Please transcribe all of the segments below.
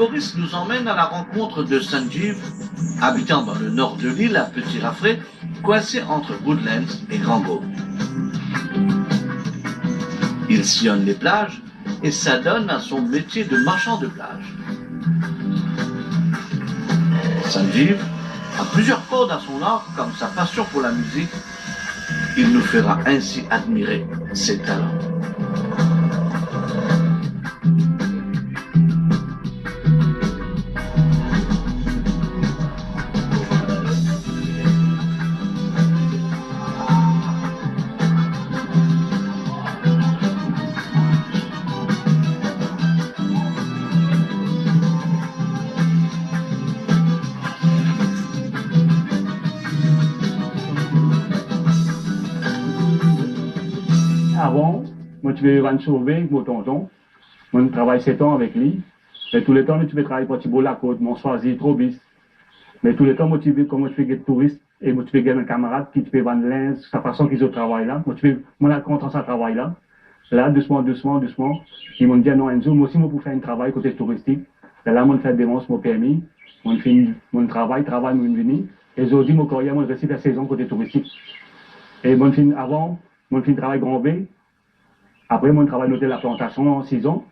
Maurice nous emmène à la rencontre de Sanjeev, habitant dans le nord de l'île, à Petit Raffray, coincé entre Woodlands et Grand Cove. Il sillonne les plages et s'adonne à son métier de marchand de plage. Sanjeev a plusieurs cordes à son arc, comme sa passion pour la musique. Il nous fera ainsi admirer ses talents. Avant, moi tu veux sauver avec mon tonton, moi je travaille 7 ans avec lui, mais tous les temps tu veux travailler pour Thibault la côte, mon choisi trop bis. Mais tous les temps moi tu veux comment tu veux être touriste et moi tu veux un camarade qui te fait vendre linge, sa façon qu'ils ont travaillé là, moi tu veux moi content ça travail là. Là doucement, ils m'ont dit non Enzo, moi aussi moi pour faire un travail côté touristique. Là moi je fais dénonce mon permis, moi je fais mon travail moi venir et j'ai dit mon carrière moi je réussis la saison côté touristique. Et moi je avant mon travail Grand B. Après, mon travail à l'hôtel La Plantation en 6 ans.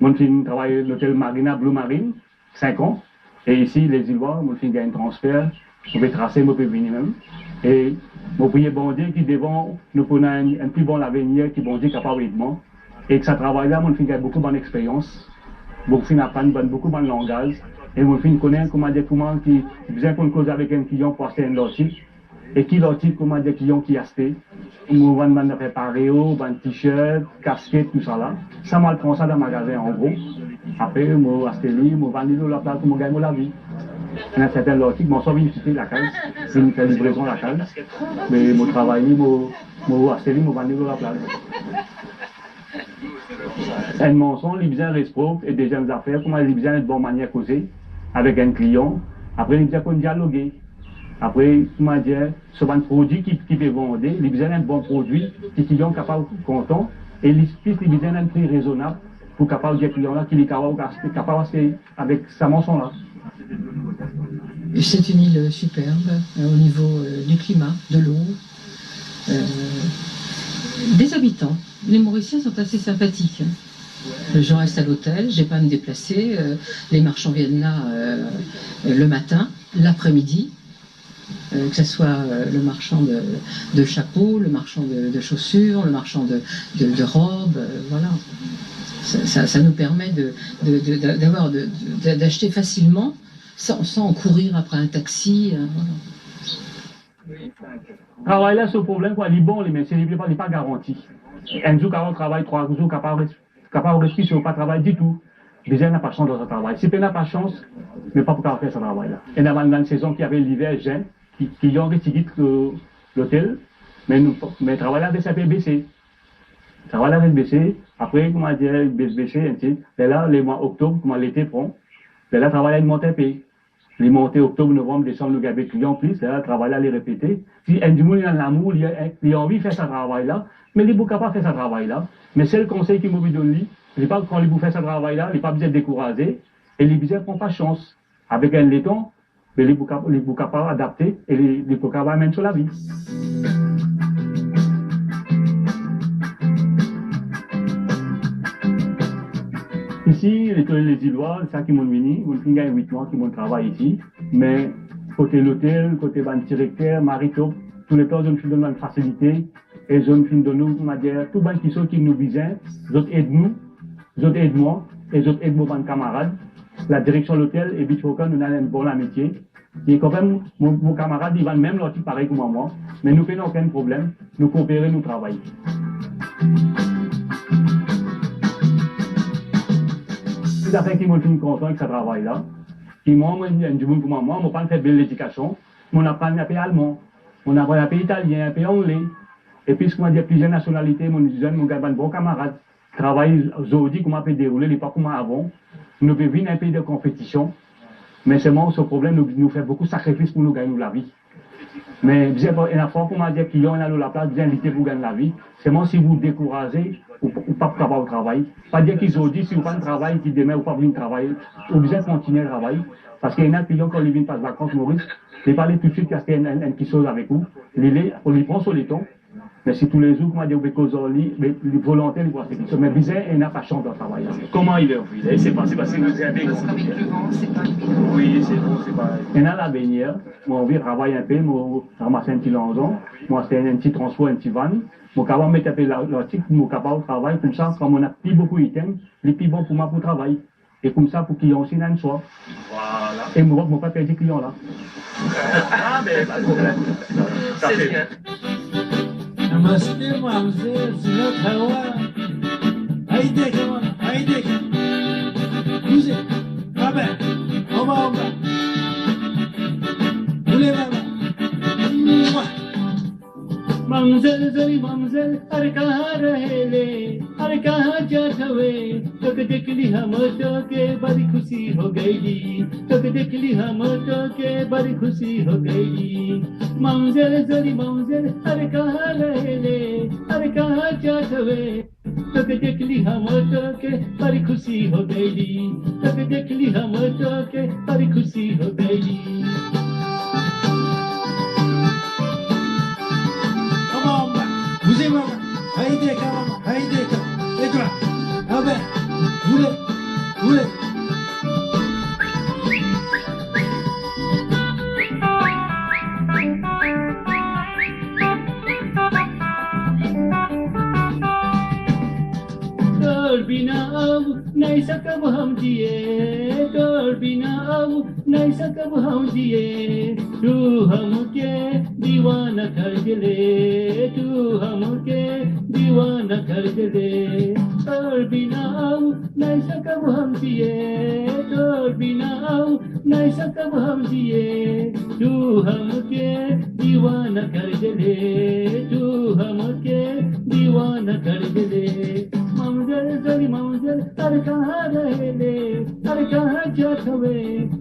Mon travail à l'hôtel Marina Blue Marine, 5 ans. Et ici, les Îlois, mon fin gagne un transfert. Je vais tracer, je peux venir même. Et mon prier bon Dieu qui devant nous prendre un plus bon avenir, qui bon Dieu capable de moi. Et que ça travail là, mon fin gagne beaucoup bonne expérience. Beaucoup fin apprendre beaucoup bon langage. Et mon fin connaît comment dire comment qui besoin qu'on cause avec un client pour acheter un logique. Et qui l'article, comment des clients qui achètent. On va demander préparer, un t-shirt, casquette, tout ça là. Ça m'a pris ça dans le magasin en gros. Après, je acheté lui, je vends la place pour gagner la vie. Il y a certains articles, je suis visiter la case, c'est une livraison la case. Mais je travaille, je acheté lui, je vends la place. Un mensonge, il besoin de respect et des jeunes affaires, comment il besoin de bonne manière causer avec un client. Après, il besoin qu'on dialogue. Après, comment dire, ce bon produit qui peut vendre, il besoin d'un bon produit, qui est capable de content, et il besoin d'un prix raisonnable pour capable de client là, qui est capable d'acheter avec sa mention là. C'est une île superbe au niveau du climat, de l'eau, des habitants. Les Mauriciens sont assez sympathiques. Je reste à l'hôtel, j'ai pas à me déplacer. Les marchands viennent là le matin, l'après-midi. Que ce soit le marchand de chapeaux, le marchand de chaussures, le marchand de robes, voilà. Ça nous permet d'acheter facilement sans courir après un taxi. Voilà. Travail là, ce problème, quoi, il est bon, mais c'est pas garanti. Un jour, quand on travaille 3 jours, capable de rester sur pas travail du tout. Déjà, n'a pas chance dans ce travail. Si on n'a pas chance, mais pas pour faire ce travail-là. Et dans une saison qui avait l'hiver, qui ont retiré l'hôtel, mais travail là, ça peut baisser. Travail là, baisser. Après, comment dire, baisser, ainsi. Et là, les mois octobre, comment l'été prend. Et là, travail là, il monte un peu. Les montées octobre, novembre, décembre, le gars client plus. Et là, travail là, les répéter. Si un du monde, il a l'amour, il a envie de faire ce travail-là, mais il n'est pas capable de faire ce travail-là. Mais c'est le conseil qui m'a donné. Il pas quand il vous fait ce travail-là, il n'est pas besoin de décourager, et les bizarres ne prennent pas chance. Avec un laiton, il est capable d'adapter et il est capable même sur la vie. Ici, les Îlois, c'est ça qui m'ont venu, ils ont 8 mois qui m'ont travaillé ici, mais côté l'hôtel, côté ban directeur, marito, tous les temps, je me suis donné une facilité, et je me suis donné, comment dire, tout ban qui nous visent, ils aident nous. Les autres aident moi, et les autres aident mon camarade. La direction de l'hôtel et Bichoka nous donne un bon amitié. Et quand même, mon camarade, il va même l'autre pareil comme moi. Mais nous n'avons aucun problème. Nous coopérons, nous travaillons. Tout à fait qui m'ont fait content avec ce travail-là. Qui m'ont dit, du monde pour moi, on n'a pas fait belle éducation. On apprend un peu allemand, on apprend un peu italien, un peu anglais. Et puis, ce qu'on a dit, plusieurs nationalités, mon jeune, mon gars, un bon camarade. Travail aujourd'hui, comment on peut dérouler, les pas comme avant. Nous vivons un pays de compétition, mais seulement ce problème nous fait beaucoup de sacrifices pour nous gagner la vie. Mais une fois qu'on m'a dit qu'il y a la place, bien invité pour gagner la vie. C'est moi si vous découragez ou pas capable de travailler. Pas dire qu'ils ont dit si vous pas de travail, qui demain ou pas venir travailler, obligé de continuer à travailler. Parce qu'il y a un client quand il vient pas de vacances, Maurice, il parle tout de suite qu'il y a une petite chose avec vous. On les prend sur les tons. Mais si tous les jours, comment dire, les volontaires, mais bizarre, il n'a pas chance de travailler. Comment il est en ville? C'est parce que vous avez. Parce qu'avec le vent, c'est pas évident. Oui, c'est bon, c'est pareil. Il a la baignière, moi, on vient travailler un peu, moi, ramasser un petit lanzon, moi, c'est un petit transport, un petit van. Moi, capable de mettre un peu l'article, moi, capable de travailler, comme ça, comme on a plus beaucoup d'items, les plus bons pour moi pour travailler. Et comme ça, pour qu'ils ont aussi une soie. Voilà. Et moi, je ne vais pas perdre des clients là. Ah, mais pas de problème. Ça fait bien. Namaste, mamzelle, Sinat Hawa. Haydi kaman, haydi. Güzel. Haber. Oba. Ule baba. Mamzelle, zari mamzelle, अरे कहाँ रहे ले, अरे कहाँ जात हुए, तो देख ली हम तो के बड़ी खुशी हो गई, तो देख ली हम तो के बड़ी खुशी हो गई. Mamzelle, zari mamzelle, अरे कहाँ रहे ले, अरे कहाँ जात हुए, तो देख ली हम तो के बड़ी खुशी हो गई, तो देख ली हम तो के बड़ी खुशी हो गई. Vous maman, haydi kaman, haydi kaman. Ekra, haber, ule. तोर बिना अब नहीं सकब हम जिए, तोर बिना अब नहीं सकब हम जिए. तू हमके दीवाना कर दे, तू हमके दीवाना कर दे. तोर बिना अब नहीं सकब हम जिए, तोर बिना अब नहीं सकब हम जिए. तू हमके दीवाना कर दे, तू हमके दीवाना कर दे. Mamzelle, zari mamzelle, अरे कहाँ रहे ले, अरे कहाँ जात हुए,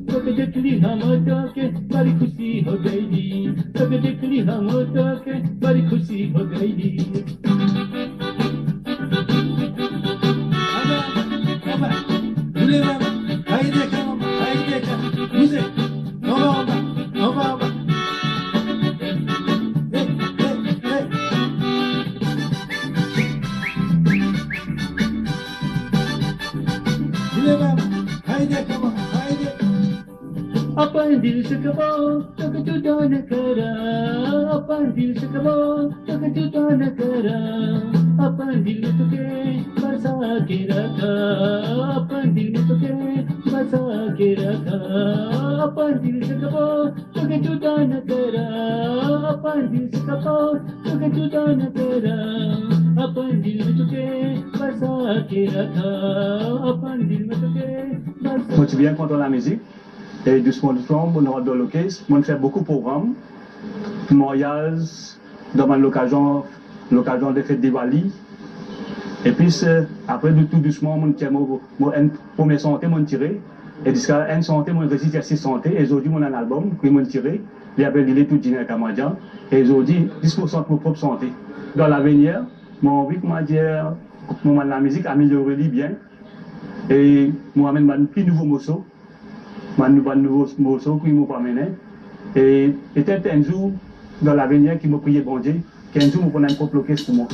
तो देख ली हम तो के बड़ी खुशी हो गई, तो देख ली हम तो के बड़ी खुशी हो गई. Baba, ule baba, haydi kaman, haydi kaman. Güzel. Oba. अपन दिल से कबो तक जुदा न करा, अपन दिल से कबो तक जुदा न करा. अपन दिल में तुके बसा के रखा, अपन दिल में तुके बसा के रखा. अपन दिल से कबो तक जुदा न करा, अपन दिल से कबो तक जुदा न करा. अपन दिल में तुके बसा के रखा, अपन दिल में तुके बसा. Moi, tu viens contre la musique. Et doucement, on aura dans le caisse. On fait beaucoup de programmes, mariages, dans l'occasion des fêtes d'Diwali. Et puis, après, tout doucement, on tire, pour mes santé, on tire. Et jusqu'à une santé, on résiste à 6 santé. Et aujourd'hui, on a un album, puis on tire. Il y avait l'île tout dîner canadien. Et aujourd'hui, 10% pour propre santé. Dans l'avenir, moi, envie, comment dire, la musique améliorer bien. Et moi, amène un plus nouveau morceau. Un nouveau morceau qui m'a amené. Et peut-être un jour, dans l'avenir, qui m'a prié bon Dieu, qu'un jour, on a un couple pour moi.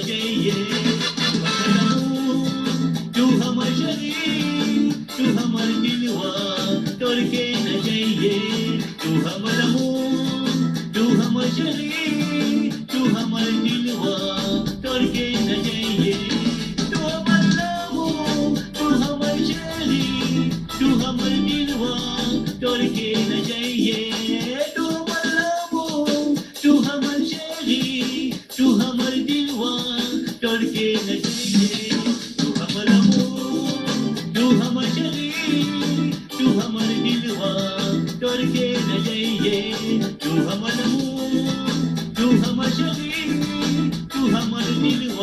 जाइए तू हमर शरीर तू हमर दिलवा तोड़ के न जाइए तू हमर मुंह तू हमर शरीर तू हमर दिलवा तोड़ के न जाइए तू हमर मुंह तू हमर शरीर तू हमर दिलवा तोड़ के न जाइए तू हमर मुंह तू हमर शरीर तू हमर दिलवा तोड़ के न जाइए तू हमर मुंह तू हमर शरीर तू हमर दिलवा तोड़ के न जाइए तू हमर मुंह तू हमर शरीर तू हमर दिलवा